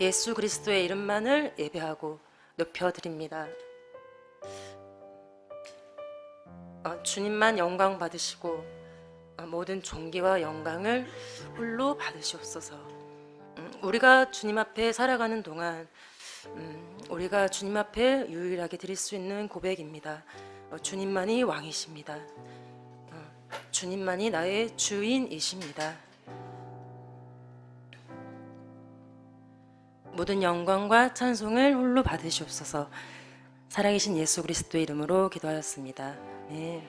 예수 그리스도의 이름만을 예배하고 높여드립니다. 주님만 영광 받으시고 모든 존귀와 영광을 홀로 받으시옵소서. 우리가 주님 앞에 살아가는 동안 우리가 주님 앞에 유일하게 드릴 수 있는 고백입니다. 주님만이 왕이십니다. 주님만이 나의 주인이십니다. 모든 영광과 찬송을 홀로 받으시옵소서. 살아계신 예수 그리스도의 이름으로 기도하였습니다. 네.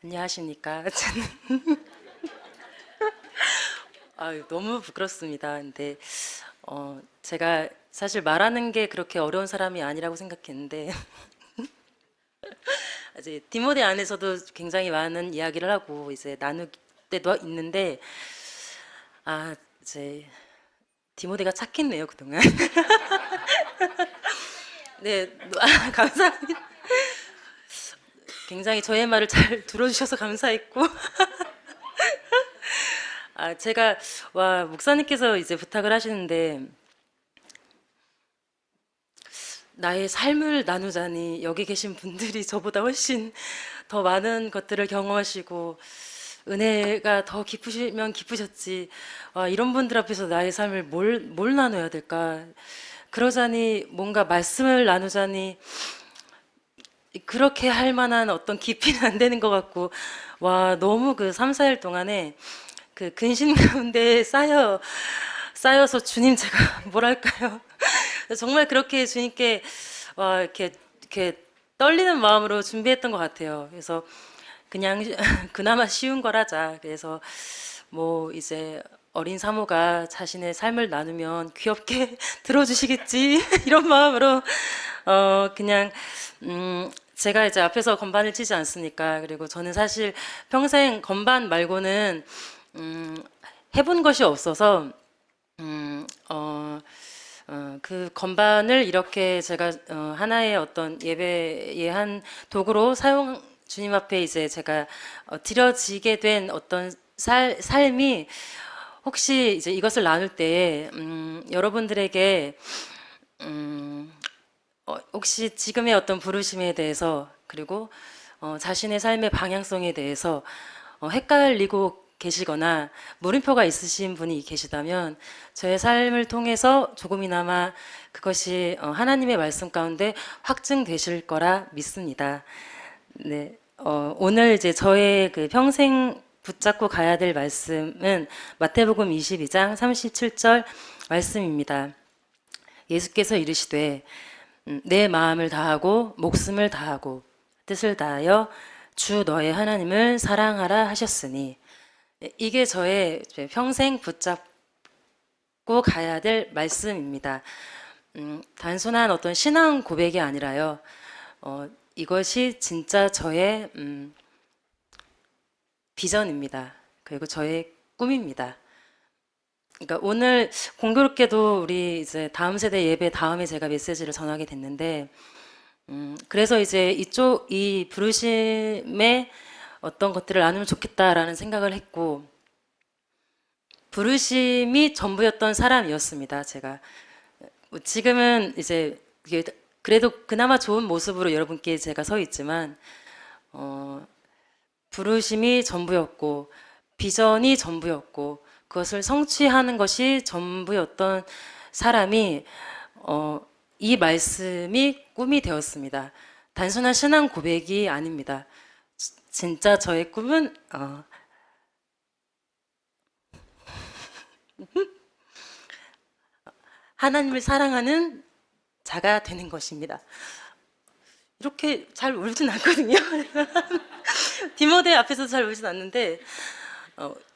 안녕하십니까? 너무 부끄럽습니다. 근데 제가 사실 말하는 게 그렇게 어려운 사람이 아니라고 생각했는데 이제 디모데 안에서도 굉장히 많은 이야기를 하고 이제 나눌 때도 있는데 이제 디모데가 착했네요 그동안. 네, 감사합니다. 굉장히 저의 말을 잘 들어주셔서 감사했고 제가 목사님께서 이제 부탁을 하시는데 나의 삶을 나누자니 여기 계신 분들이 저보다 훨씬 더 많은 것들을 경험하시고 은혜가 더 깊으시면 깊으셨지 이런 분들 앞에서 나의 삶을 뭘 나눠야 될까, 그러자니 뭔가 말씀을 나누자니 그렇게 할 만한 어떤 깊이는 안 되는 것 같고 너무 그 3, 4일 동안에 그 근심 가운데 쌓여서 주님 제가 뭐랄까요 정말 그렇게 주님께 이렇게 떨리는 마음으로 준비했던 것 같아요. 그래서 그냥 그나마 쉬운 걸 하자. 그래서 뭐 이제 어린 사모가 자신의 삶을 나누면 귀엽게 들어주시겠지 이런 마음으로 그냥 제가 이제 앞에서 건반을 치지 않습니까? 그리고 저는 사실 평생 건반 말고는 해본 것이 없어서 그 건반을 이렇게 제가 하나의 어떤 예배의 한 도구로 주님 앞에 이제 제가 드려지게 된 어떤 삶이 혹시 이제 이것을 나눌 때 여러분들에게 혹시 지금의 어떤 부르심에 대해서 그리고 자신의 삶의 방향성에 대해서 헷갈리고 계시거나 물음표가 있으신 분이 계시다면 저의 삶을 통해서 조금이나마 그것이 하나님의 말씀 가운데 확증되실 거라 믿습니다. 네, 오늘 이제 저의 그 평생 붙잡고 가야 될 말씀은 마태복음 22장 37절 말씀입니다. 예수께서 이르시되 내 마음을 다하고 목숨을 다하고 뜻을 다하여 주 너의 하나님을 사랑하라 하셨으니, 이게 저의 평생 붙잡고 가야 될 말씀입니다. 단순한 어떤 신앙 고백이 아니라요. 이것이 진짜 저의 비전입니다. 그리고 저의 꿈입니다. 그러니까 오늘 공교롭게도 우리 이제 다음 세대 예배 다음에 제가 메시지를 전하게 됐는데, 그래서 이제 이 부르심의 어떤 것들을 나누면 좋겠다라는 생각을 했고, 부르심이 전부였던 사람이었습니다. 제가 지금은 이제 그래도 그나마 좋은 모습으로 여러분께 제가 서 있지만 부르심이 전부였고 비전이 전부였고 그것을 성취하는 것이 전부였던 사람이 이 말씀이 꿈이 되었습니다. 단순한 신앙 고백이 아닙니다. 진짜 저의 꿈은 하나님을 사랑하는 자가 되는 것입니다. 이렇게 잘 울진 않거든요. 디모데 앞에서도 잘 울진 않는데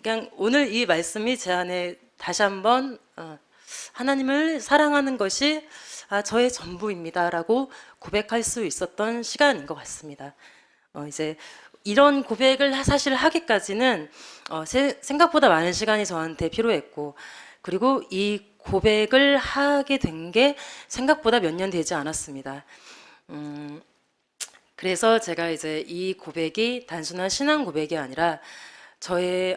그냥 오늘 이 말씀이 제 안에 다시 한번 하나님을 사랑하는 것이 저의 전부입니다라고 고백할 수 있었던 시간인 것 같습니다. 이제 이런 고백을 사실 하기까지는 생각보다 많은 시간이 저한테 필요했고, 그리고 이 고백을 하게 된 게 생각보다 몇 년 되지 않았습니다. 그래서 제가 이제 이 고백이 단순한 신앙 고백이 아니라 저의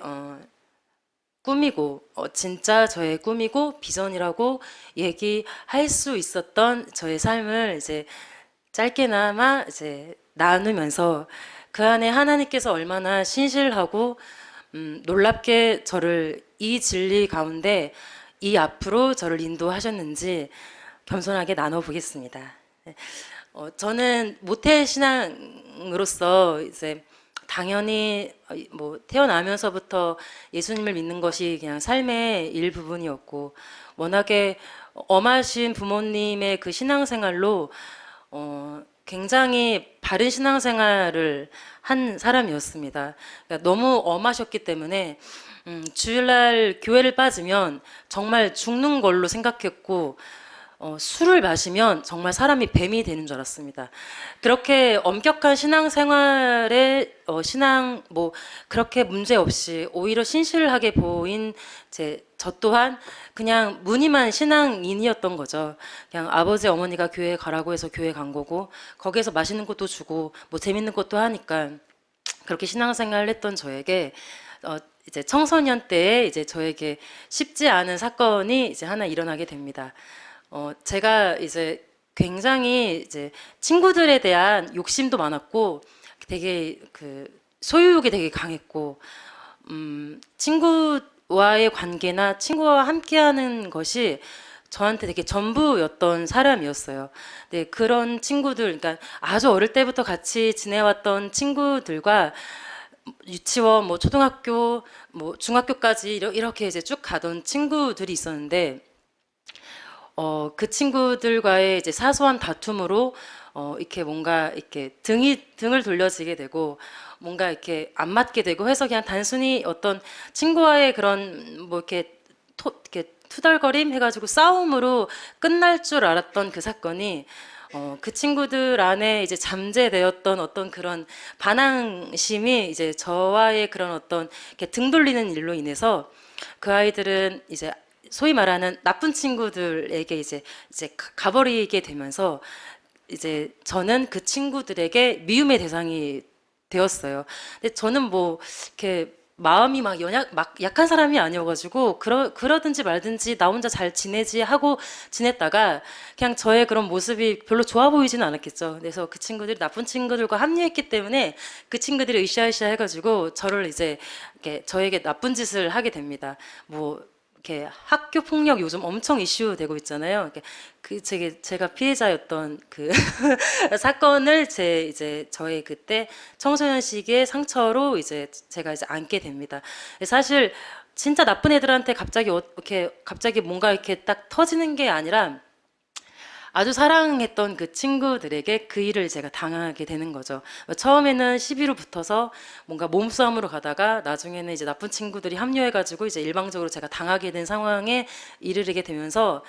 꿈이고 진짜 저의 꿈이고 비전이라고 얘기할 수 있었던 저의 삶을 이제 짧게나마 이제 나누면서 그 안에 하나님께서 얼마나 신실하고 놀랍게 저를 이 진리 가운데 이 앞으로 저를 인도하셨는지 겸손하게 나눠보겠습니다. 저는 모태 신앙으로서 이제 당연히 뭐 태어나면서부터 예수님을 믿는 것이 그냥 삶의 일부분이었고 워낙에 엄하신 부모님의 그 신앙생활로 굉장히 바른 신앙생활을 한 사람이었습니다. 그러니까 너무 엄하셨기 때문에 주일날 교회를 빠지면 정말 죽는 걸로 생각했고 술을 마시면 정말 사람이 뱀이 되는 줄 알았습니다. 그렇게 엄격한 신앙생활에 신앙 뭐 그렇게 문제 없이 오히려 신실하게 보인 저 또한 그냥 무늬만 신앙인이었던 거죠. 그냥 아버지 어머니가 교회에 가라고 해서 교회 간 거고 거기에서 맛있는 것도 주고 뭐 재밌는 것도 하니까 그렇게 신앙생활을 했던 저에게 이제 청소년 때에 이제 저에게 쉽지 않은 사건이 이제 하나 일어나게 됩니다. 제가 이제 굉장히 이제 친구들에 대한 욕심도 많았고 되게 그 소유욕이 되게 강했고 친구와의 관계나 친구와 함께하는 것이 저한테 되게 전부였던 사람이었어요. 네, 그런 친구들, 그러니까 아주 어릴 때부터 같이 지내왔던 친구들과 유치원, 뭐 초등학교, 뭐 중학교까지 이렇게 이제 쭉 가던 친구들이 있었는데 그 친구들과의 이제 사소한 다툼으로 이렇게 뭔가 이렇게 등을 돌려지게 되고 뭔가 이렇게 안 맞게 되고 해서 그냥 단순히 어떤 친구와의 그런 뭐 이렇게 투덜거림 해가지고 싸움으로 끝날 줄 알았던 그 사건이 그 친구들 안에 이제 잠재되었던 어떤 그런 반항심이 이제 저와의 그런 어떤 이렇게 등 돌리는 일로 인해서 그 아이들은 이제 소위 말하는 나쁜 친구들에게 이제 가버리게 되면서 이제 저는 그 친구들에게 미움의 대상이 되었어요. 근데 저는 뭐 이렇게 마음이 막 약한 사람이 아니어가지고 그러든지 말든지 나 혼자 잘 지내지 하고 지냈다가 그냥 저의 그런 모습이 별로 좋아 보이지는 않았겠죠. 그래서 그 친구들이 나쁜 친구들과 합류했기 때문에 그 친구들이 으쌰으쌰 해가지고 저를 이제 이렇게 저에게 나쁜 짓을 하게 됩니다. 뭐 이렇게 학교 폭력 요즘 엄청 이슈 되고 있잖아요. 이렇게 제가 피해자였던 그 사건을 이제 저의 그때 청소년 시기의 상처로 이제 제가 이제 안게 됩니다. 사실 진짜 나쁜 애들한테 갑자기 뭔가 이렇게 딱 터지는 게 아니라 아주 사랑했던 그 친구들에게 그 일을 제가 당하게 되는 거죠. 처음에는 시비로 붙어서 뭔가 몸싸움으로 가다가 나중에는 이제 나쁜 친구들이 합류해가지고 이제 일방적으로 제가 당하게 된 상황에 이르게 되면서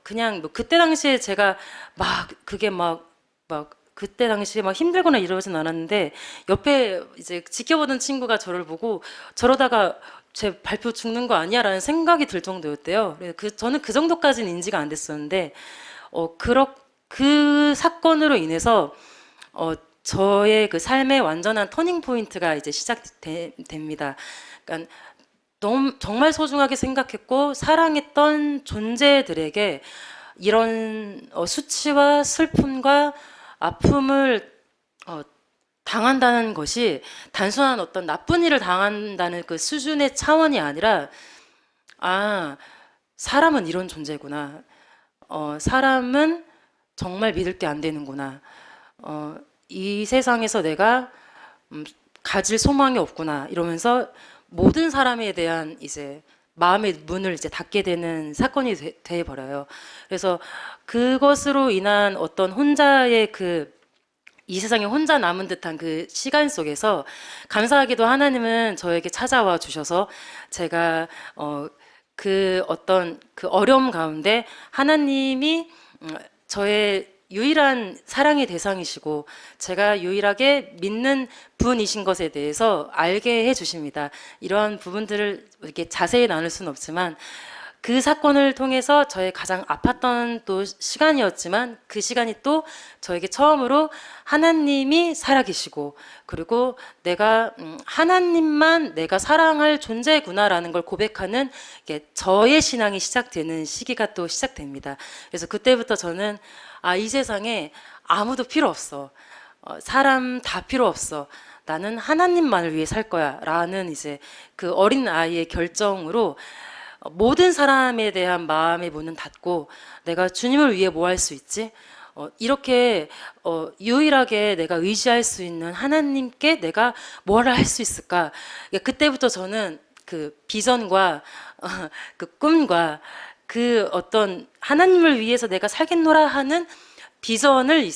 그냥 뭐 그때 당시에 제가 막 그게 막 그때 당시에 막 힘들거나 이러진 않았는데 옆에 이제 지켜보던 친구가 저를 보고 저러다가 제 발표 죽는 거 아니야라는 생각이 들 정도였대요. 저는 그 정도까지는 인지가 안 됐었는데 그 사건으로 인해서 저의 그 삶의 완전한 터닝 포인트가 이제 시작됩니다. 그러니까 정말 소중하게 생각했고 사랑했던 존재들에게 이런 수치와 슬픔과 아픔을 당한다는 것이 단순한 어떤 나쁜 일을 당한다는 그 수준의 차원이 아니라 사람은 이런 존재구나. 사람은 정말 믿을 게 안 되는구나. 이 세상에서 내가 가질 소망이 없구나. 이러면서 모든 사람에 대한 이제 마음의 문을 이제 닫게 되는 사건이 돼 버려요. 그래서 그것으로 인한 어떤 혼자의 이 세상에 혼자 남은 듯한 그 시간 속에서 감사하게도 하나님은 저에게 찾아와 주셔서 제가 그 어떤 그 어려움 가운데 하나님이 저의 유일한 사랑의 대상이시고 제가 유일하게 믿는 분이신 것에 대해서 알게 해 주십니다. 이러한 부분들을 이렇게 자세히 나눌 수는 없지만 그 사건을 통해서 저의 가장 아팠던 또 시간이었지만 그 시간이 또 저에게 처음으로 하나님이 살아계시고 그리고 내가 하나님만 내가 사랑할 존재구나라는 걸 고백하는 저의 신앙이 시작되는 시기가 또 시작됩니다. 그래서 그때부터 저는 이 세상에 아무도 필요 없어. 사람 다 필요 없어. 나는 하나님만을 위해 살 거야. 라는 이제 그 어린 아이의 결정으로 모든 사람에 대한 마음의 문은 닫고 내가 주님을 위해 뭐 할 수 있지? 이렇게 유일하게 내가 의지할 수 있는 하나님께 내가 뭐를 할 수 있을까? 그때부터 저는 그 비전과 그 꿈과 그 어떤 하나님을 위해서 내가 살겠노라 하는 비전을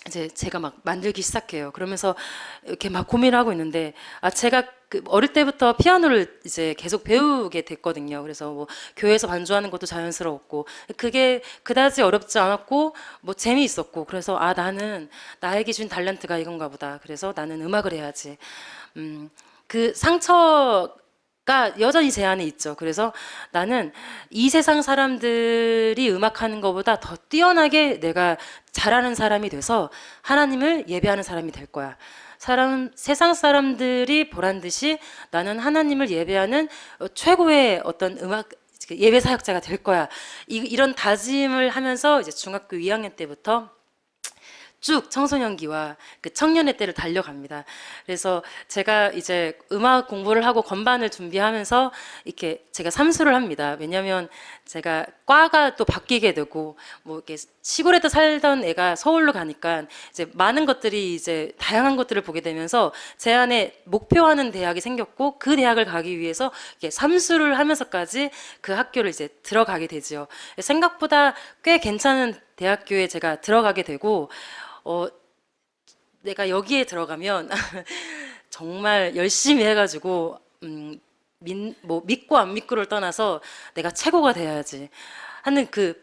이제 제가 막 만들기 시작해요. 그러면서 이렇게 막 고민을 하고 있는데, 제가 그 어릴 때부터 피아노를 이제 계속 배우게 됐거든요. 그래서 뭐 교회에서 반주하는 것도 자연스러웠고, 그게 그다지 어렵지 않았고, 뭐 재미있었고, 그래서 나는 나에게 준 달란트가 이건가 보다. 그래서 나는 음악을 해야지. 그 상처가 여전히 제 안에 있죠. 그래서 나는 이 세상 사람들이 음악하는 것보다 더 뛰어나게 내가 잘하는 사람이 돼서 하나님을 예배하는 사람이 될 거야. 세상 사람들이 보란 듯이 나는 하나님을 예배하는 최고의 어떤 음악 예배 사역자가 될 거야. 이런 다짐을 하면서 이제 중학교 2학년 때부터 쭉 청소년기와 그 청년의 때를 달려갑니다. 그래서 제가 이제 음악 공부를 하고 건반을 준비하면서 이렇게 제가 삼수를 합니다. 왜냐하면 제가 과가 또 바뀌게 되고 뭐 이렇게 시골에도 살던 애가 서울로 가니까 이제 많은 것들이 이제 다양한 것들을 보게 되면서 제 안에 목표하는 대학이 생겼고 그 대학을 가기 위해서 이렇게 삼수를 하면서까지 그 학교를 이제 들어가게 되죠. 생각보다 꽤 괜찮은 대학교에 제가 들어가게 되고 내가 여기에 들어가면 정말 열심히 해가지고 뭐 믿고 안 믿고를 떠나서 내가 최고가 돼야지 하는 그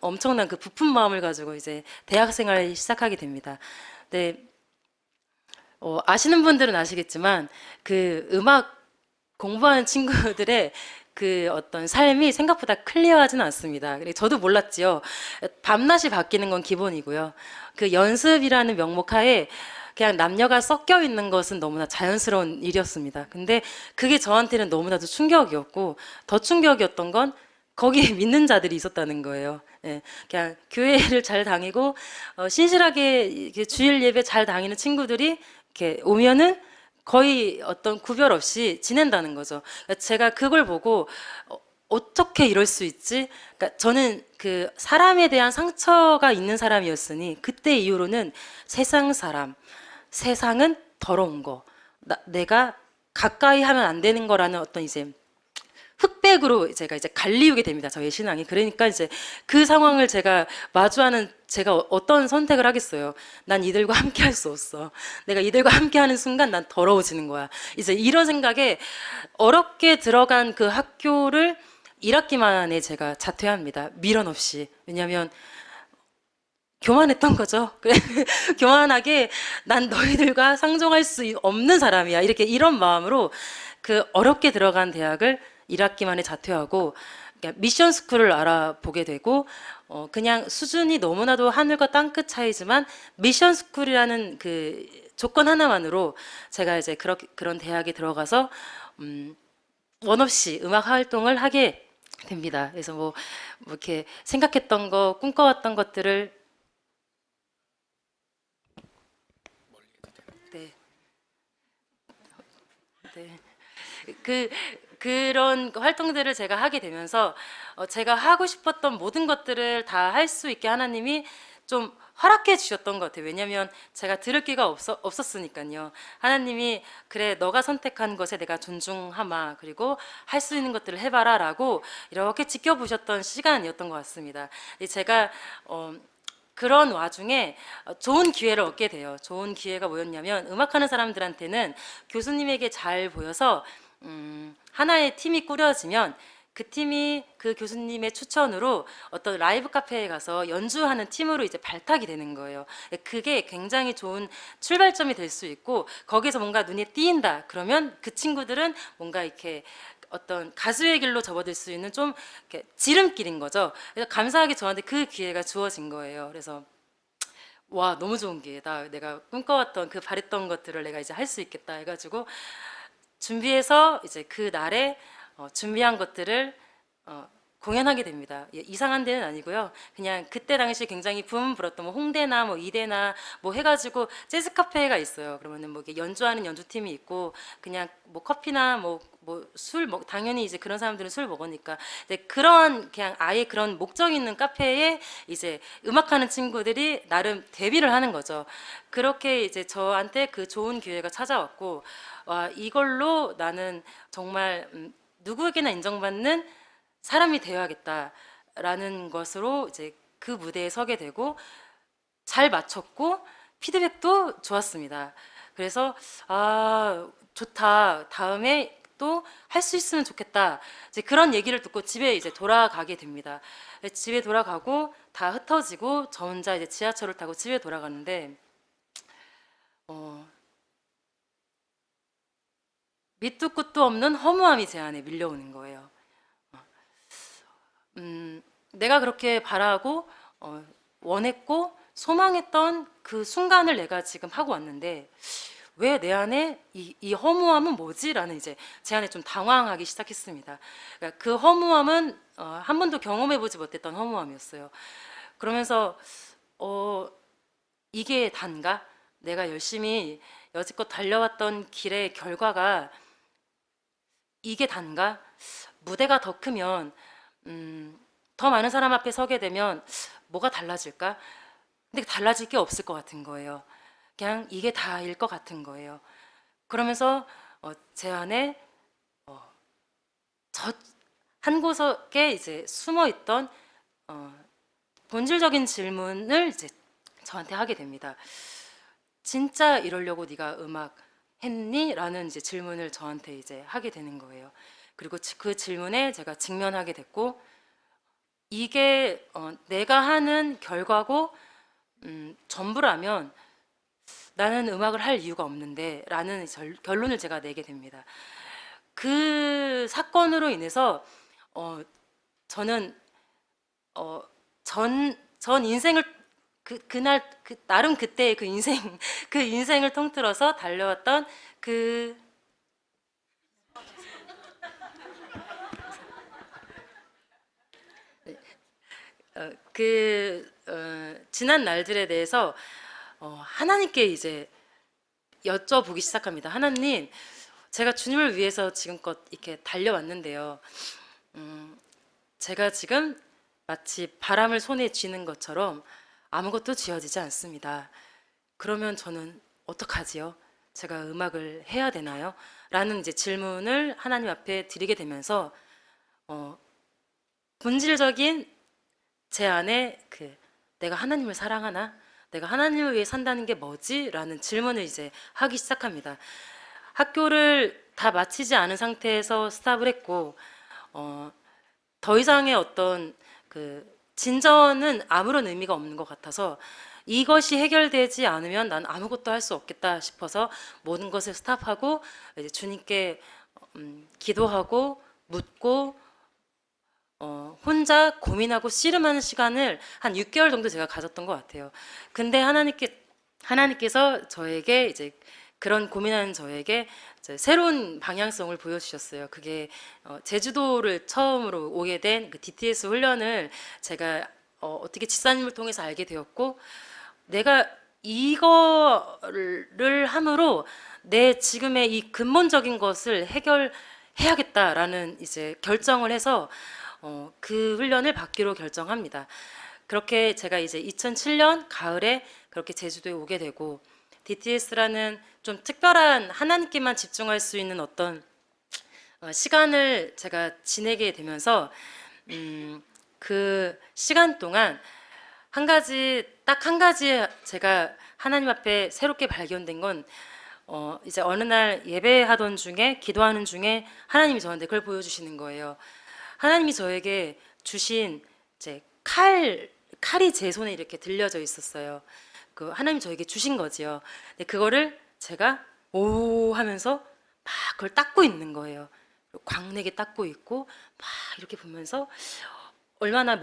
엄청난 그 부푼 마음을 가지고 이제 대학생활을 시작하게 됩니다. 네, 아시는 분들은 아시겠지만 그 음악 공부하는 친구들의 그 어떤 삶이 생각보다 클리어하지는 않습니다. 저도 몰랐지요. 밤낮이 바뀌는 건 기본이고요. 그 연습이라는 명목 하에 그냥 남녀가 섞여 있는 것은 너무나 자연스러운 일이었습니다. 근데 그게 저한테는 너무나도 충격이었고 더 충격이었던 건 거기에 믿는 자들이 있었다는 거예요. 예, 그냥 교회를 잘 다니고 신실하게 이렇게 주일 예배 잘 다니는 친구들이 이렇게 오면은 거의 어떤 구별 없이 지낸다는 거죠. 그러니까 제가 그걸 보고 어떻게 이럴 수 있지? 그러니까 저는 그 사람에 대한 상처가 있는 사람이었으니 그때 이후로는 세상 사람, 세상은 더러운 거, 내가 가까이 하면 안 되는 거라는 어떤 이제 흑백으로 제가 이제 갈리우게 됩니다. 저의 신앙이. 그러니까 이제 그 상황을 제가 마주하는 제가 어떤 선택을 하겠어요. 난 이들과 함께 할 수 없어. 내가 이들과 함께 하는 순간 난 더러워지는 거야. 이제 이런 생각에 어렵게 들어간 그 학교를 1학기 만에 제가 자퇴합니다. 미련 없이. 왜냐하면 교만했던 거죠. 교만하게 난 너희들과 상종할 수 없는 사람이야. 이런 마음으로 그 어렵게 들어간 대학을 1학기 만에 자퇴하고 미션 스쿨을 알아보게 되고 그냥 수준이 너무나도 하늘과 땅끝 차이지만 미션 스쿨이라는 그 조건 하나만으로 제가 이제 그런 대학에 들어가서 원 없이 음악 활동을 하게 됩니다. 그래서 뭐 이렇게 생각했던 거, 꿈꿔왔던 것들을 네, 네. 그런 활동들을 제가 하게 되면서 제가 하고 싶었던 모든 것들을 다 할 수 있게 하나님이 좀 허락해 주셨던 것 같아요. 왜냐하면 제가 들을 기가 없었으니까요. 하나님이 그래 너가 선택한 것에 내가 존중하마 그리고 할 수 있는 것들을 해봐라라고 이렇게 지켜보셨던 시간이었던 것 같습니다. 제가 그런 와중에 좋은 기회를 얻게 돼요. 좋은 기회가 뭐였냐면 음악하는 사람들한테는 교수님에게 잘 보여서 하나의 팀이 꾸려지면 그 팀이 그 교수님의 추천으로 어떤 라이브 카페에 가서 연주하는 팀으로 이제 발탁이 되는 거예요. 그게 굉장히 좋은 출발점이 될 수 있고 거기서 뭔가 눈에 띄인다. 그러면 그 친구들은 뭔가 이렇게 어떤 가수의 길로 접어들 수 있는 좀 이렇게 지름길인 거죠. 그래서 감사하게 저한테 그 기회가 주어진 거예요. 그래서 와, 너무 좋은 기회다. 내가 꿈꿔왔던 그 바랬던 것들을 내가 이제 할 수 있겠다 해가지고 준비해서 이제 그 날에 준비한 것들을 어, 공연하게 됩니다. 예, 이상한 데는 아니고요. 그냥 그때 당시 굉장히 붐 불었던 뭐 홍대나 뭐 이대나 뭐 해가지고 재즈 카페가 있어요. 그러면은 뭐 이렇게 연주하는 연주팀이 있고 그냥 뭐 커피나 뭐 술 먹 당연히 이제 그런 사람들은 술 먹으니까 이제 그런 그냥 아예 그런 목적 있는 카페에 이제 음악하는 친구들이 나름 데뷔를 하는 거죠. 그렇게 이제 저한테 그 좋은 기회가 찾아왔고 와, 이걸로 나는 정말 누구에게나 인정받는 사람이 되어야겠다라는 것으로 이제 그 무대에 서게 되고 잘 맞췄고 피드백도 좋았습니다. 그래서 아, 좋다. 다음에 또 할 수 있으면 좋겠다. 이제 그런 얘기를 듣고 집에 이제 돌아가게 됩니다. 집에 돌아가고 다 흩어지고 저 혼자 이제 지하철을 타고 집에 돌아가는데 어, 밑도 끝도 없는 허무함이 제 안에 밀려오는 거예요. 내가 그렇게 바라고 원했고 소망했던 그 순간을 내가 지금 하고 왔는데 왜 내 안에 이 허무함은 뭐지? 라는 이제 제 안에 좀 당황하기 시작했습니다. 그러니까 그 허무함은 한 번도 경험해보지 못했던 허무함이었어요. 그러면서 이게 단가? 내가 열심히 여지껏 달려왔던 길의 결과가 이게 단가? 무대가 더 크면 더 많은 사람 앞에 서게 되면 뭐가 달라질까? 근데 달라질 게 없을 것 같은 거예요. 그냥 이게 다일 것 같은 거예요. 그러면서 제 안에 저 한 구석에 이제 숨어 있던 본질적인 질문을 이제 저한테 하게 됩니다. 진짜 이러려고 네가 음악 했니? 라는 이제 질문을 저한테 이제 하게 되는 거예요. 그리고 그 질문에 제가 직면하게 됐고 이게 내가 하는 결과고 전부라면 나는 음악을 할 이유가 없는데 라는 결론을 제가 내게 됩니다. 그 사건으로 인해서 저는 전 인생을 그날 나름 그때의 그 인생 그 인생을 통틀어서 달려왔던 그 지난 날들에 대해서 하나님께 이제 여쭤보기 시작합니다. 하나님, 제가 주님을 위해서 지금껏 이렇게 달려왔는데요. 제가 지금 마치 바람을 손에 쥐는 것처럼 아무것도 쥐어지지 않습니다. 그러면 저는 어떡하지요? 제가 음악을 해야 되나요? 라는 이제 질문을 하나님 앞에 드리게 되면서 본질적인 제 안에 내가 하나님을 사랑하나? 내가 하나님을 위해 산다는 게 뭐지? 라는 질문을 이제 하기 시작합니다. 학교를 다 마치지 않은 상태에서 스탑을 했고 더 이상의 어떤 진전은 아무런 의미가 없는 것 같아서 이것이 해결되지 않으면 난 아무것도 할 수 없겠다 싶어서 모든 것을 스탑하고 이제 주님께 기도하고 묻고 혼자 고민하고 씨름하는 시간을 한 6개월 정도 제가 가졌던 것 같아요. 근데 하나님께서 저에게 이제 그런 고민하는 저에게 이제 새로운 방향성을 보여주셨어요. 그게 제주도를 처음으로 오게 된 그 DTS 훈련을 제가 어떻게 집사님을 통해서 알게 되었고 내가 이거를 함으로 내 지금의 이 근본적인 것을 해결해야겠다라는 이제 결정을 해서 그 훈련을 받기로 결정합니다. 그렇게 제가 이제 2007년 가을에 그렇게 제주도에 오게 되고 DTS라는 좀 특별한 하나님께만 집중할 수 있는 어떤 시간을 제가 지내게 되면서 그 시간 동안 딱 한 가지 제가 하나님 앞에 새롭게 발견된 건 이제 어느 날 예배하던 중에 기도하는 중에 하나님이 저한테 그걸 보여주시는 거예요. 하나님이 저에게 주신 이제 칼이 제 손에 이렇게 들려져 있었어요. 그 하나님 저에게 주신 거지요. 근데 그거를 제가 오 하면서 막 그걸 닦고 있는 거예요. 광내게 닦고 있고 막 이렇게 보면서 얼마나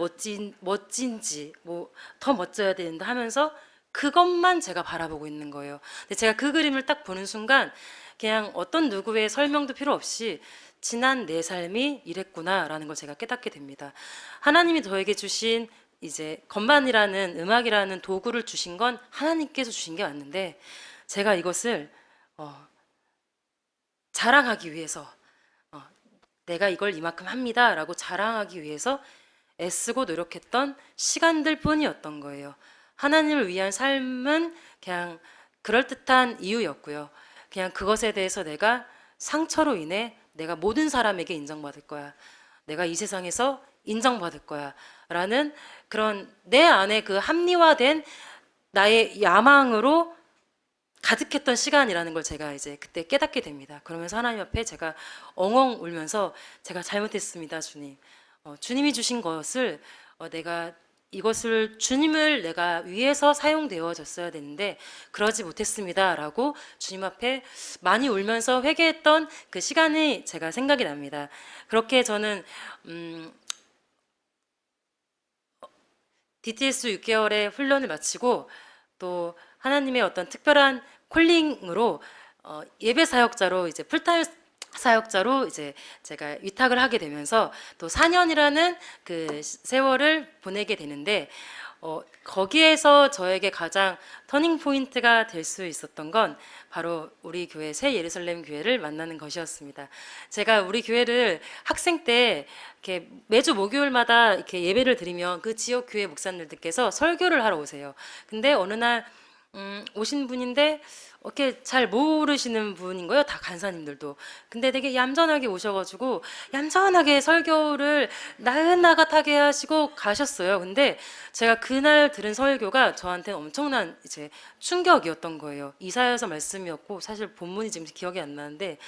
멋진지 뭐 더 멋져야 되는다 하면서 그것만 제가 바라보고 있는 거예요. 근데 제가 그 그림을 딱 보는 순간 그냥 어떤 누구의 설명도 필요 없이 지난 내 삶이 이랬구나라는 걸 제가 깨닫게 됩니다. 하나님이 저에게 주신 이제 건반이라는 음악이라는 도구를 주신 건 하나님께서 주신 게 맞는데 제가 이것을 자랑하기 위해서 어, 내가 이걸 이만큼 합니다라고 자랑하기 위해서 애쓰고 노력했던 시간들 뿐이었던 거예요. 하나님을 위한 삶은 그냥 그럴듯한 이유였고요. 그냥 그것에 대해서 내가 상처로 인해 내가 모든 사람에게 인정받을 거야. 내가 이 세상에서 인정받을 거야. 라는 그런 내 안에 그 합리화된 나의 야망으로 가득했던 시간이라는 걸 제가 이제 그때 깨닫게 됩니다. 그러면서 하나님 앞에 제가 엉엉 울면서 제가 잘못했습니다, 주님. 주님이 주신 것을 내가 이것을 주님을 내가 위해서 사용되어졌어야 되는데 그러지 못했습니다라고 주님 앞에 많이 울면서 회개했던 그 시간이 제가 생각이 납니다. 그렇게 저는 DTS 6개월의 훈련을 마치고 또 하나님의 어떤 특별한 콜링으로 예배 사역자로 이제 풀타임 사역자로 이제 제가 위탁을 하게 되면서 또 4년이라는 그 세월을 보내게 되는데 거기에서 저에게 가장 터닝 포인트가 될 수 있었던 건 바로 우리 교회 새 예루살렘 교회를 만나는 것이었습니다. 제가 우리 교회를 학생 때 이렇게 매주 목요일마다 이렇게 예배를 드리면 그 지역 교회 목사님들께서 설교를 하러 오세요. 근데 어느 날 오신 분인데 이렇게 잘 모르시는 분인 거예요. 다 간사님들도. 근데 되게 얌전하게 오셔가지고 얌전하게 설교를 나긋나긋하게 하시고 가셨어요. 근데 제가 그날 들은 설교가 저한테는 엄청난 이제 충격이었던 거예요. 이사야서 말씀이었고 사실 본문이 지금 기억이 안 나는데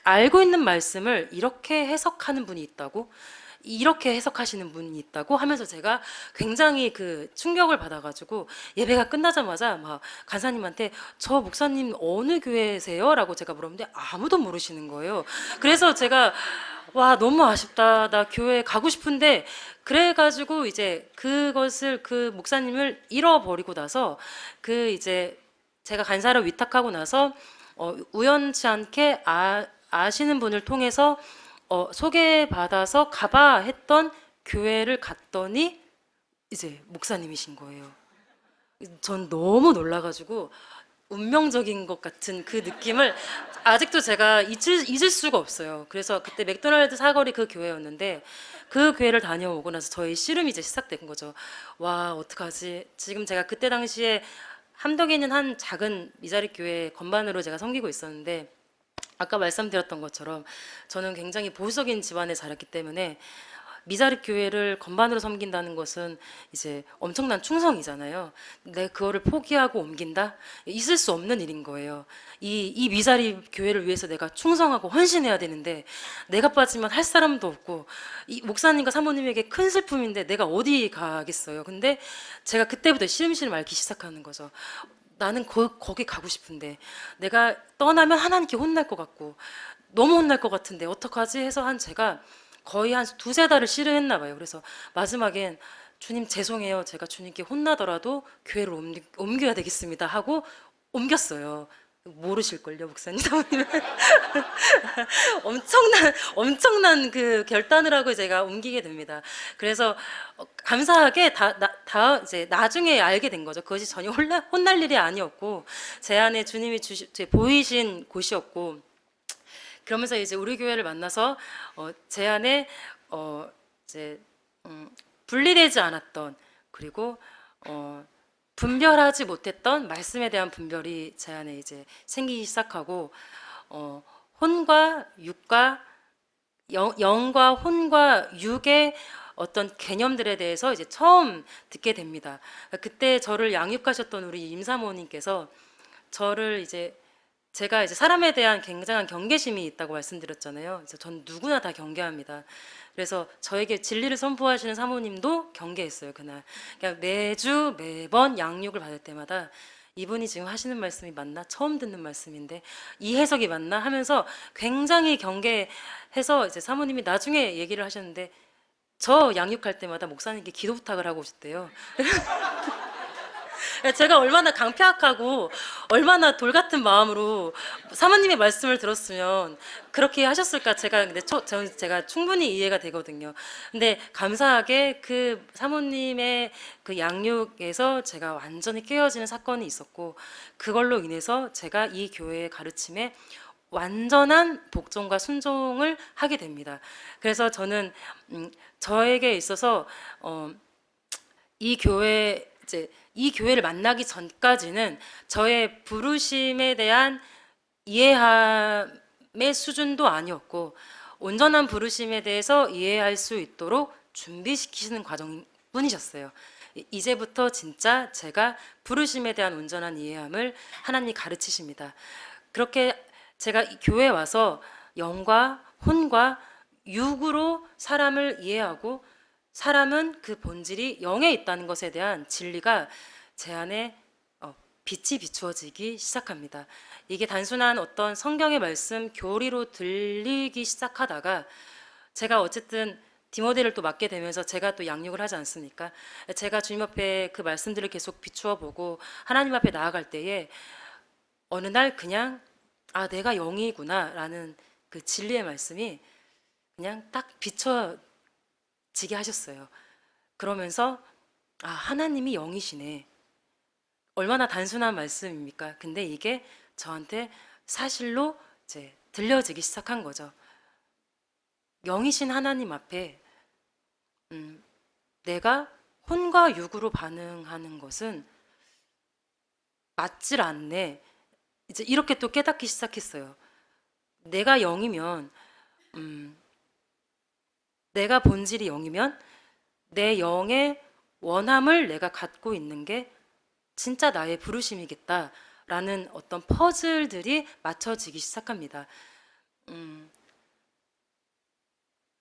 알고 있는 말씀을 이렇게 해석하는 분이 있다고? 이렇게 해석하시는 분이 있다고 하면서 제가 굉장히 그 충격을 받아가지고 예배가 끝나자마자 막 간사님한테 저 목사님 어느 교회세요? 라고 제가 물었는데 아무도 모르시는 거예요. 그래서 제가 와 너무 아쉽다. 나 교회 가고 싶은데 그래가지고 이제 그것을 그 목사님을 잃어버리고 나서 그 이제 제가 간사를 위탁하고 나서 우연치 않게 아시는 분을 통해서 소개받아서 가봐 했던 교회를 갔더니 이제 목사님이신 거예요. 전 너무 놀라가지고 운명적인 것 같은 그 느낌을 아직도 제가 잊을 수가 없어요. 그래서 그때 맥도날드 사거리 그 교회였는데 그 교회를 다녀오고 나서 저희 씨름이 이제 시작된 거죠. 와 어떡하지? 지금 제가 그때 당시에 함덕에 있는 한 작은 미자리 교회 건반으로 제가 섬기고 있었는데 아까 말씀드렸던 것처럼 저는 굉장히 보수적인 집안에 자랐기 때문에 미자립 교회를 건반으로 섬긴다는 것은 이제 엄청난 충성이잖아요. 내가 그거를 포기하고 옮긴다? 있을 수 없는 일인 거예요. 이 미자립 교회를 위해서 내가 충성하고 헌신해야 되는데 내가 빠지면 할 사람도 없고 이 목사님과 사모님에게 큰 슬픔인데 내가 어디 가겠어요. 근데 제가 그때부터 시름시름 앓기 시작하는 거죠. 나는 거기 가고 싶은데 내가 떠나면 하나님께 혼날 것 같고 너무 혼날 것 같은데 어떡하지 해서 제가 거의 한 두세 달을 씨름했나 봐요. 그래서 마지막엔 주님 죄송해요. 제가 주님께 혼나더라도 교회를 옮겨야 되겠습니다 하고 옮겼어요. 모르실걸요, 목사님 사모님은. 엄청난 그 결단을 하고 제가 옮기게 됩니다. 그래서 감사하게 이제 나중에 알게 된 거죠. 그것이 전혀 혼날 일이 아니었고 제 안에 주님이 보이신 곳이었고 그러면서 이제 우리 교회를 만나서 제 안에 이제 분리되지 않았던 그리고 분별하지 못했던 말씀에 대한 분별이 제 안에 이제 생기기 시작하고 혼과 육과 영과 혼과 육의 어떤 개념들에 대해서 이제 처음 듣게 됩니다. 그때 저를 양육하셨던 우리 임사모님께서 저를 이제 제가 이제 사람에 대한 굉장한 경계심이 있다고 말씀드렸잖아요. 그래서 전 누구나 다 경계합니다. 그래서 저에게 진리를 선포하시는 사모님도 경계했어요, 그날. 그러니까 매번 양육을 받을 때마다 이분이 지금 하시는 말씀이 맞나? 처음 듣는 말씀인데 이 해석이 맞나? 하면서 굉장히 경계해서 이제 사모님이 나중에 얘기를 하셨는데 저 양육할 때마다 목사님께 기도 부탁을 하고 오셨대요. 제가 얼마나 강폐학하고 얼마나 돌 같은 마음으로 사모님의 말씀을 들었으면 그렇게 하셨을까. 제가 근데 제가 충분히 이해가 되거든요. 근데 감사하게 그 사모님의 그 양육에서 제가 완전히 깨어지는 사건이 있었고, 그걸로 인해서 제가 이 교회의 가르침에 완전한 복종과 순종을 하게 됩니다. 그래서 저는 저에게 있어서 이 교회 이제 이 교회를 만나기 전까지는 저의 부르심에 대한 이해함의 수준도 아니었고, 온전한 부르심에 대해서 이해할 수 있도록 준비시키시는 과정뿐이셨어요. 이제부터 진짜 제가 부르심에 대한 온전한 이해함을 하나님이 가르치십니다. 그렇게 제가 이 교회에 와서 영과 혼과 육으로 사람을 이해하고, 사람은 그 본질이 영에 있다는 것에 대한 진리가 제 안에 빛이 비추어지기 시작합니다. 이게 단순한 어떤 성경의 말씀 교리로 들리기 시작하다가, 제가 어쨌든 디모데를 또 맡게 되면서 제가 또 양육을 하지 않습니까? 제가 주님 앞에 그 말씀들을 계속 비추어 보고 하나님 앞에 나아갈 때에 어느 날 그냥 아, 내가 영이구나 라는 그 진리의 말씀이 그냥 딱 비춰지게 하셨어요. 그러면서 아, 하나님이 영이시네. 얼마나 단순한 말씀입니까? 근데 이게 저한테 사실로 이제 들려지기 시작한 거죠. 영이신 하나님 앞에 내가 혼과 육으로 반응하는 것은 맞질 않네. 이제 이렇게 또 깨닫기 시작했어요. 내가 영이면, 내가 본질이 영이면 내 영의 원함을 내가 갖고 있는 게 진짜 나의 부르심이겠다라는 어떤 퍼즐들이 맞춰지기 시작합니다.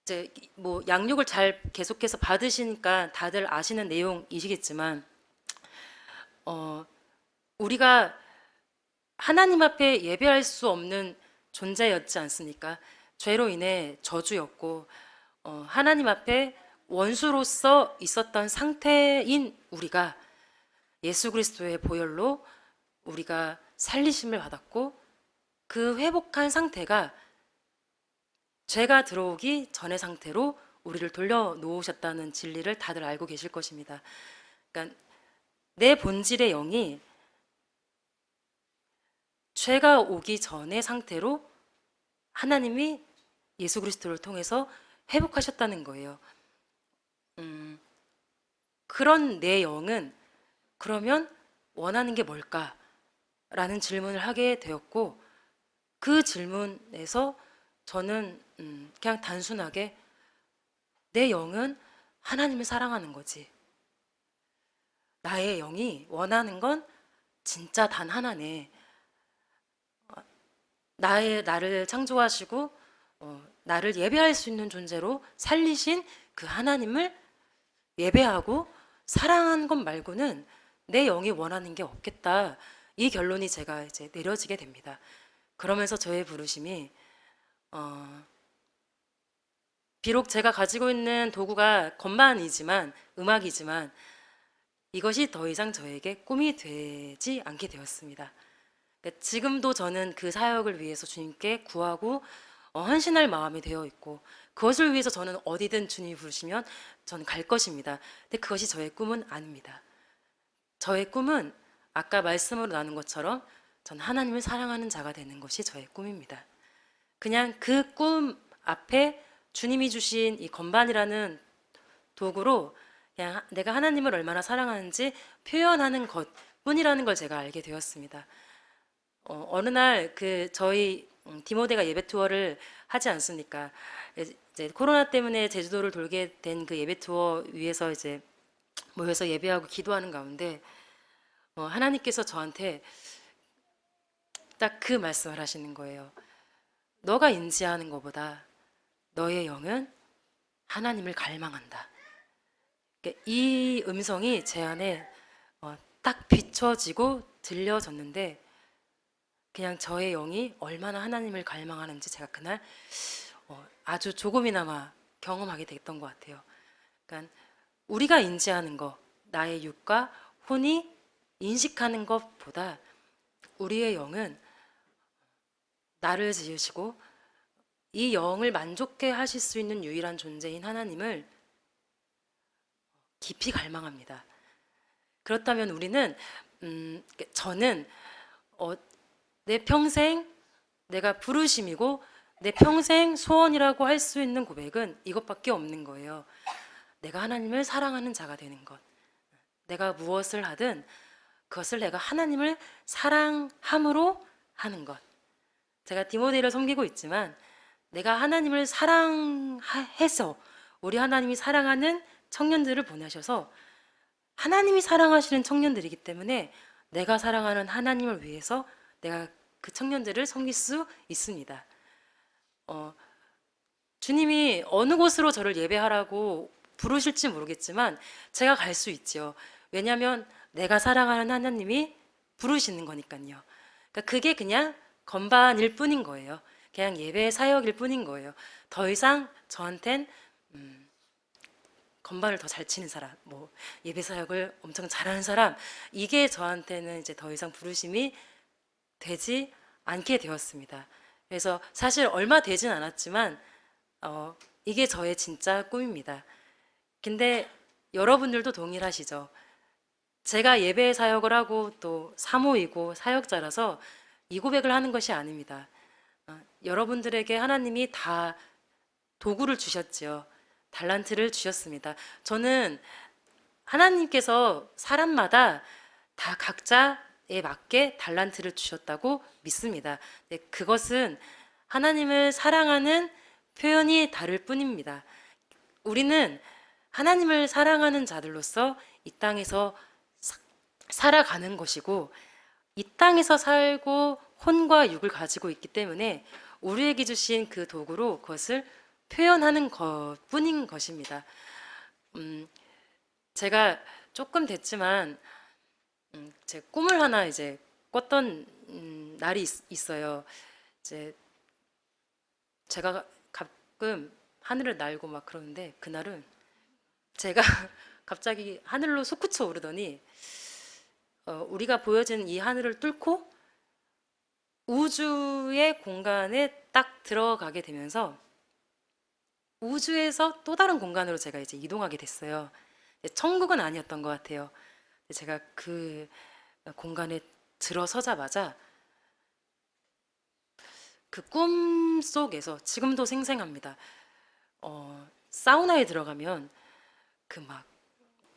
이제 뭐 양육을 잘 계속해서 받으시니까 다들 아시는 내용이시겠지만, 우리가 하나님 앞에 예배할 수 없는 존재였지 않습니까? 죄로 인해 저주였고, 하나님 앞에 원수로서 있었던 상태인 우리가 예수 그리스도의 보혈로 우리가 살리심을 받았고, 그 회복한 상태가 죄가 들어오기 전의 상태로 우리를 돌려놓으셨다는 진리를 다들 알고 계실 것입니다. 그러니까 내 본질의 영이 죄가 오기 전의 상태로 하나님이 예수 그리스도를 통해서 회복하셨다는 거예요. 그런 내 영은 그러면 원하는 게 뭘까? 라는 질문을 하게 되었고, 그 질문에서 저는 그냥 단순하게 내 영은 하나님을 사랑하는 거지. 나의 영이 원하는 건 진짜 단 하나네. 나를 창조하시고 나를 예배할 수 있는 존재로 살리신 그 하나님을 예배하고 사랑하는 것 말고는 내 영이 원하는 게 없겠다. 이 결론이 제가 이제 내려지게 됩니다. 그러면서 저의 부르심이 비록 제가 가지고 있는 도구가 건반이지만, 음악이지만 이것이 더 이상 저에게 꿈이 되지 않게 되었습니다. 그러니까 지금도 저는 그 사역을 위해서 주님께 구하고 헌신할 마음이 되어 있고, 그것을 위해서 저는 어디든 주님이 부르시면 저는 갈 것입니다. 근데 그것이 저의 꿈은 아닙니다. 저의 꿈은 아까 말씀으로 나눈 것처럼 전 하나님을 사랑하는 자가 되는 것이 저의 꿈입니다. 그냥 그 꿈 앞에 주님이 주신 이 건반이라는 도구로 그냥 내가 하나님을 얼마나 사랑하는지 표현하는 것뿐이라는 걸 제가 알게 되었습니다. 어느 날 그 저희 디모데가 예배 투어를 하지 않습니까? 이제 코로나 때문에 제주도를 돌게 된 그 예배 투어 위에서 이제 모여서 예배하고 기도하는 가운데 하나님께서 저한테 딱 그 말씀을 하시는 거예요. 너가 인지하는 것보다 너의 영은 하나님을 갈망한다. 이 음성이 제 안에 딱 비춰지고 들려졌는데 그냥 저의 영이 얼마나 하나님을 갈망하는지 제가 그날 아주 조금이나마 경험하게 됐던 것 같아요. 그러니까 우리가 인지하는 것, 나의 육과 혼이 인식하는 것보다 우리의 영은 나를 지으시고 이 영을 만족해 하실 수 있는 유일한 존재인 하나님을 깊이 갈망합니다. 그렇다면 우리는 저는 어, 내 평생 내가 부르심이고 내 평생 소원이라고 할 수 있는 고백은 이것밖에 없는 거예요. 내가 하나님을 사랑하는 자가 되는 것. 내가 무엇을 하든 그것을 내가 하나님을 사랑함으로 하는 것. 제가 디모데를 섬기고 있지만 내가 하나님을 사랑해서 우리 하나님이 사랑하는 청년들을 보내셔서 하나님이 사랑하시는 청년들이기 때문에 내가 사랑하는 하나님을 위해서 내가 그 청년들을 섬길 수 있습니다. 주님이 어느 곳으로 저를 예배하라고 부르실지 모르겠지만 제가 갈 수 있지요. 왜냐하면 내가 사랑하는 하나님이 부르시는 거니까요. 그러니까 그게 그냥 건반일 뿐인 거예요. 그냥 예배 사역일 뿐인 거예요. 더 이상 저한텐 건반을 더 잘 치는 사람, 뭐 예배 사역을 엄청 잘하는 사람, 이게 저한테는 이제 더 이상 부르심이 되지 않게 되었습니다. 그래서 사실 얼마 되진 않았지만 이게 저의 진짜 꿈입니다. 근데 여러분들도 동일하시죠? 제가 예배 사역을 하고 또 사모이고 사역자라서 이 고백을 하는 것이 아닙니다. 여러분들에게 하나님이 다 도구를 주셨지요. 달란트를 주셨습니다. 저는 하나님께서 사람마다 다 각자에 맞게 달란트를 주셨다고 믿습니다. 네, 그것은 하나님을 사랑하는 표현이 다를 뿐입니다. 우리는 하나님을 사랑하는 자들로서 이 땅에서 살아가는 것이고 이 땅에서 살고 혼과 육을 가지고 있기 때문에 우리에게 주신 그 도구로 그것을 표현하는 것뿐인 것입니다. 제가 조금 됐지만 제 꿈을 하나 이제 꿨던 날이 있어요. 이제 제가 가끔 하늘을 날고 막 그러는데 그날은 제가 갑자기 하늘로 솟구쳐 오르더니 우리가 보여지는 이 하늘을 뚫고 우주의 공간에 딱 들어가게 되면서 우주에서 또 다른 공간으로 제가 이제 이동하게 됐어요. 천국은 아니었던 것 같아요. 제가 그 공간에 들어서자마자 그 꿈 속에서 지금도 생생합니다. 사우나에 들어가면 그 막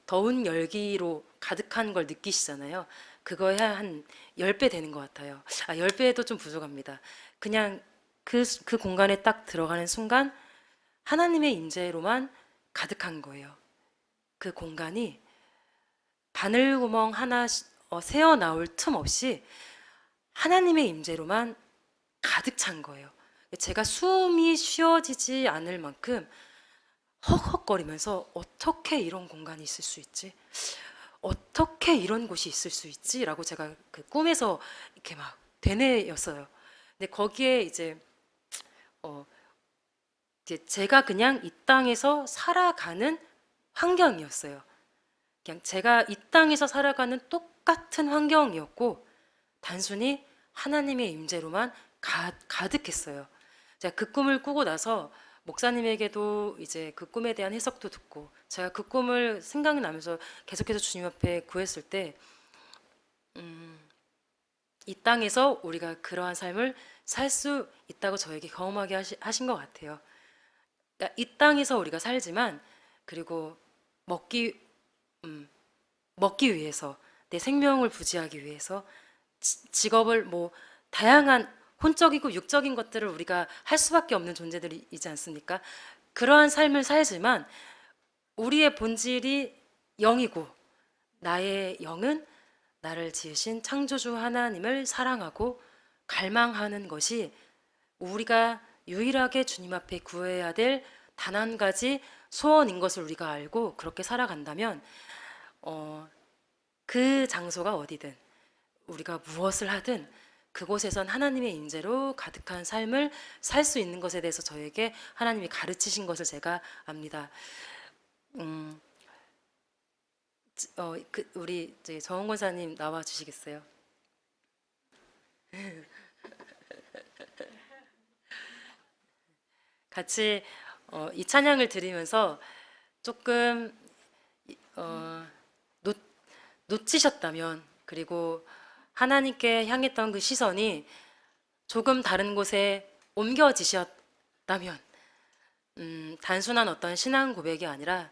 더운 열기로 가득한 걸 느끼시잖아요. 그거에 한 10배 되는 것 같아요. 10배도 좀 부족합니다. 그냥 그 공간에 딱 들어가는 순간 하나님의 임재로만 가득한 거예요. 그 공간이 바늘구멍 하나 새어 나올 틈 없이 하나님의 임재로만 가득 찬 거예요. 제가 숨이 쉬어지지 않을 만큼 헉헉거리면서 어떻게 이런 공간이 있을 수 있지? 어떻게 이런 곳이 있을 수 있지? 라고 제가 그 꿈에서 이렇게 막 되뇌였어요. 근데 거기에 이제 제가 그냥 이 땅에서 살아가는 환경이었어요. 그냥 제가 이 땅에서 살아가는 똑같은 환경이었고 단순히 하나님의 임재로만 가득했어요. 제가 그 꿈을 꾸고 나서 목사님에게도 이제 그 꿈에 대한 해석도 듣고 제가 그 꿈을 생각나면서 계속해서 주님 앞에 구했을 때 이 땅에서 우리가 그러한 삶을 살 수 있다고 저에게 경험하게 하신 것 같아요. 그러니까 이 땅에서 우리가 살지만 그리고 먹기 위해서 내 생명을 부지하기 위해서 직업을 뭐 다양한 혼적이고 육적인 것들을 우리가 할 수밖에 없는 존재들이지 않습니까? 그러한 삶을 살지만 우리의 본질이 영이고 나의 영은 나를 지으신 창조주 하나님을 사랑하고 갈망하는 것이 우리가 유일하게 주님 앞에 구해야 될 단 한 가지 소원인 것을 우리가 알고 그렇게 살아간다면 그 장소가 어디든 우리가 무엇을 하든 그곳에선 하나님의 임재로 가득한 삶을 살 수 있는 것에 대해서 저에게 하나님이 가르치신 것을 제가 압니다. 음, 우리 이제 정원 권사님 나와 주시겠어요? 같이 이 찬양을 들으면서 조금 어, 놓, 놓치셨다면, 그리고 하나님께 향했던 그 시선이 조금 다른 곳에 옮겨지셨다면, 단순한 어떤 신앙 고백이 아니라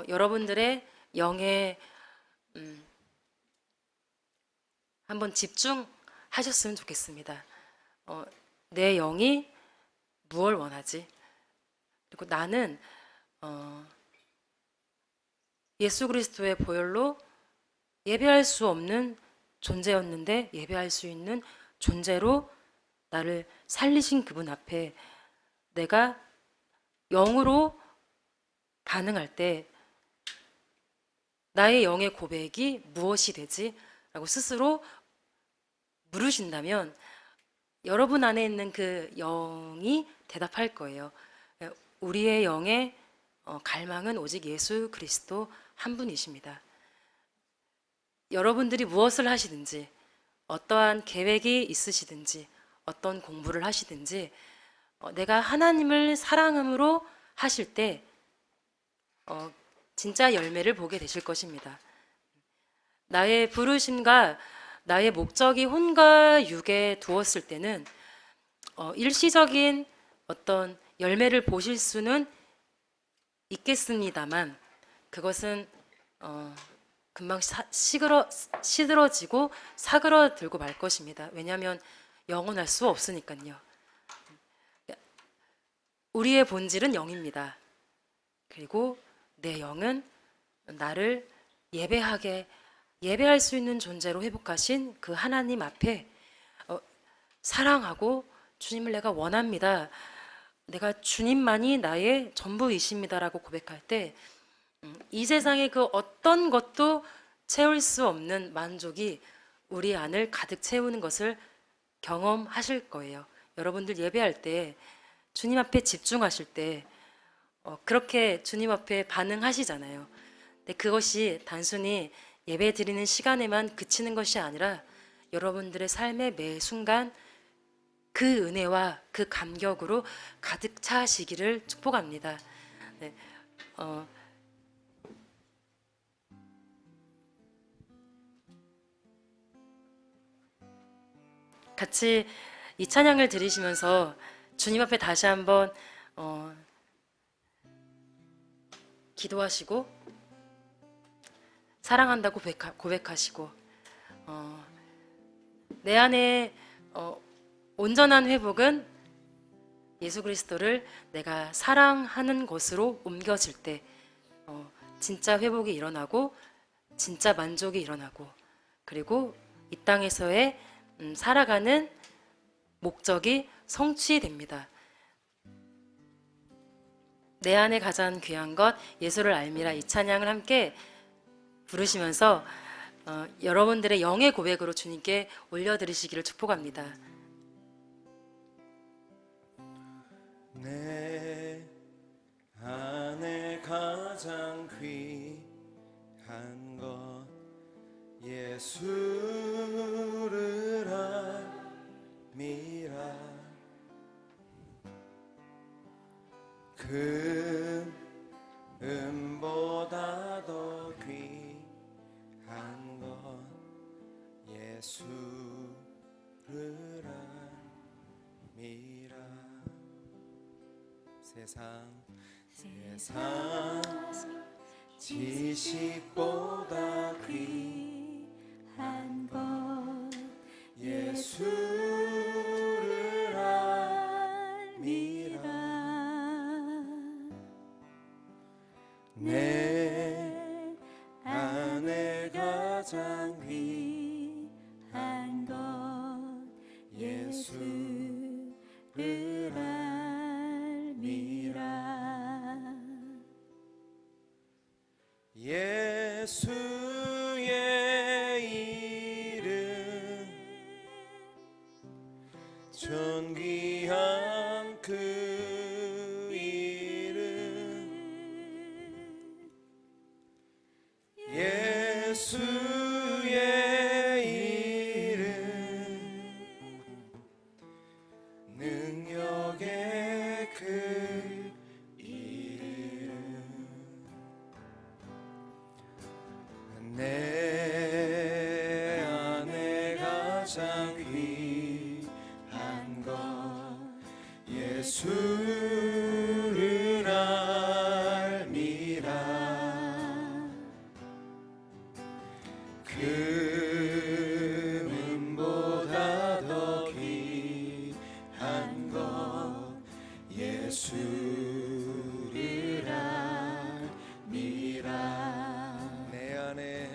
여러분들의 영에 한번 집중하셨으면 좋겠습니다. 어, 내 영이 무엇을 원하지? 그리고 나는 예수 그리스도의 보혈로 예배할 수 없는 존재였는데 예배할 수 있는 존재로 나를 살리신 그분 앞에 내가 영으로 반응할 때 나의 영의 고백이 무엇이 되지? 라고 스스로 물으신다면 여러분 안에 있는 그 영이 대답할 거예요. 우리의 영의 갈망은 오직 예수 그리스도 한 분이십니다. 여러분들이 무엇을 하시든지, 어떠한 계획이 있으시든지, 어떤 공부를 하시든지, 내가 하나님을 사랑함으로 하실 때 진짜 열매를 보게 되실 것입니다. 나의 부르심과 나의 목적이 혼과 육에 두었을 때는 일시적인 어떤 열매를 보실 수는 있겠습니다만 그것은 금방 시들어지고 사그러들고 말 것입니다. 왜냐하면 영원할 수 없으니까요. 우리의 본질은 영입니다. 그리고 내 영은 나를 예배할 수 있는 존재로 회복하신 그 하나님 앞에 사랑하고 주님을 내가 원합니다. 내가 주님만이 나의 전부이십니다라고 고백할 때 이 세상의 그 어떤 것도 채울 수 없는 만족이 우리 안을 가득 채우는 것을 경험하실 거예요. 여러분들 예배할 때 주님 앞에 집중하실 때 그렇게 주님 앞에 반응하시잖아요. 근데 그것이 단순히 예배 드리는 시간에만 그치는 것이 아니라 여러분들의 삶의 매 순간 그 은혜와 그 감격으로 가득 차시기를 축복합니다. 네, 같이 이 찬양을 들으시면서 주님 앞에 다시 한번 기도하시고 사랑한다고 고백하시고 내 안에 온전한 회복은 예수 그리스도를 내가 사랑하는 것으로 옮겨질 때 진짜 회복이 일어나고 진짜 만족이 일어나고 그리고 이 땅에서의 살아가는 목적이 성취됩니다. 내 안에 가장 귀한 것 예수를 알미라 이 찬양을 함께 부르시면서 여러분들의 영의 고백으로 주님께 올려드리시기를 축복합니다. 내 안에 가장 귀한 것 예수를 알미라 금보다 더 귀한 것 예수를 알미라 세상 지식보다 귀한 것 예수를 알미라 내 안에 가장 귀한 것 예수를 알미라 예수의 이름 존귀한 그 이름 예수의 이름 능력의 그 이름 내 안에 가장 귀한 것 예수를 알미라 금은보다 더 귀한 것 예수를 알미라 내 안에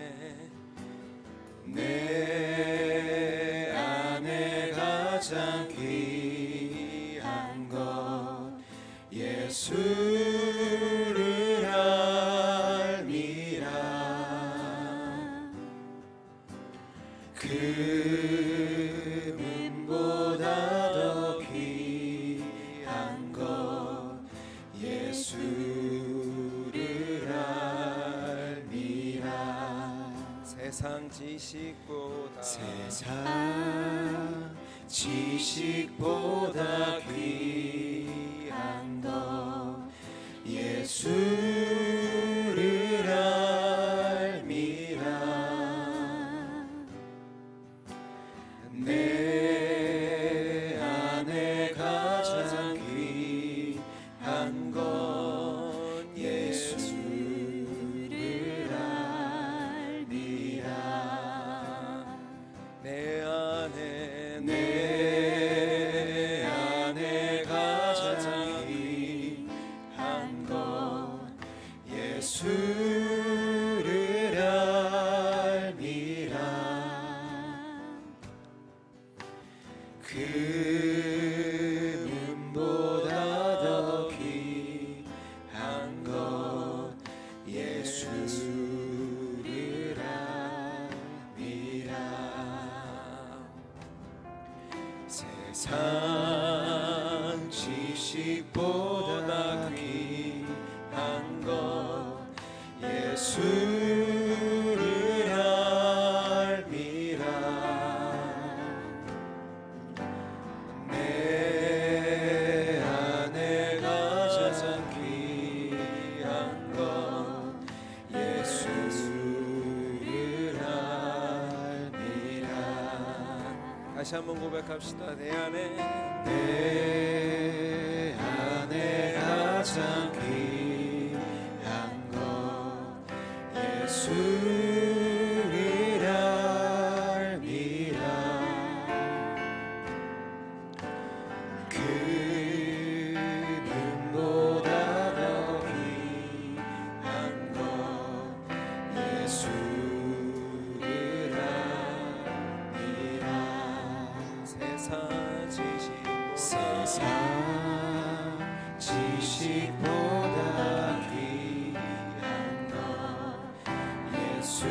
가장 귀한 것 예수를 알미라 금은보다 더 귀한 것 예수를 알미라 세상 지식보다 귀한 것 예수를 알미라 내 안에 가장 귀한 것 예수를 알미라 내 안에 가장 귀한 것 예수를 알미라 금은보다 더 귀한 것 예수를 알미라 세상 지식보다 귀한 것 예수를 알미라 내 안에 가장 귀한 것 예수를 알미라 다시 한번 고백합시다 내 안에 가장 귀한 것 예수를 알미라 금은보다 더 귀한 것 예수를 알미라 세상 지식보다 귀한 것 예수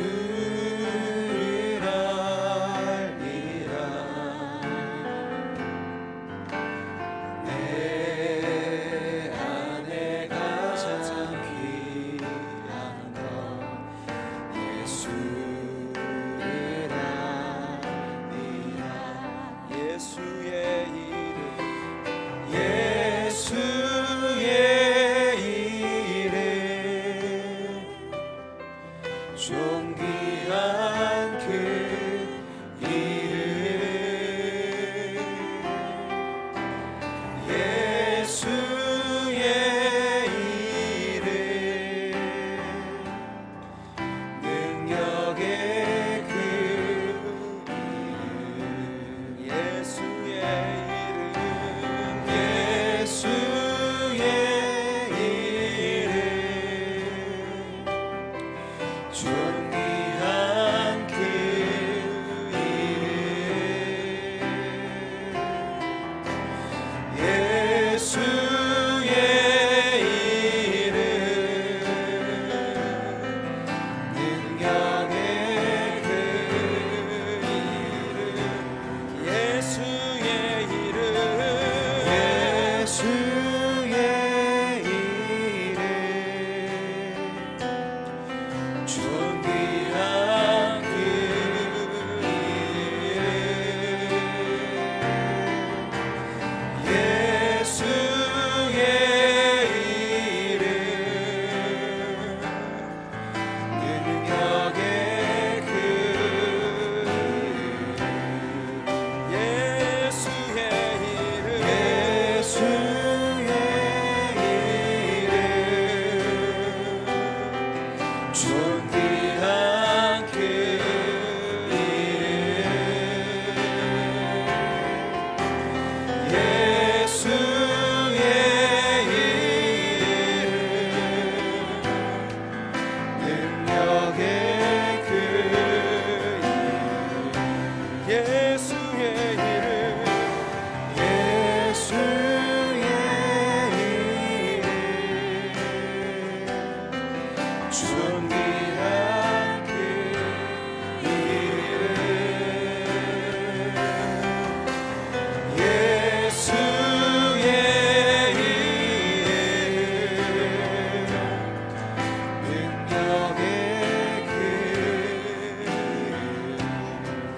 예수의 이름 예수의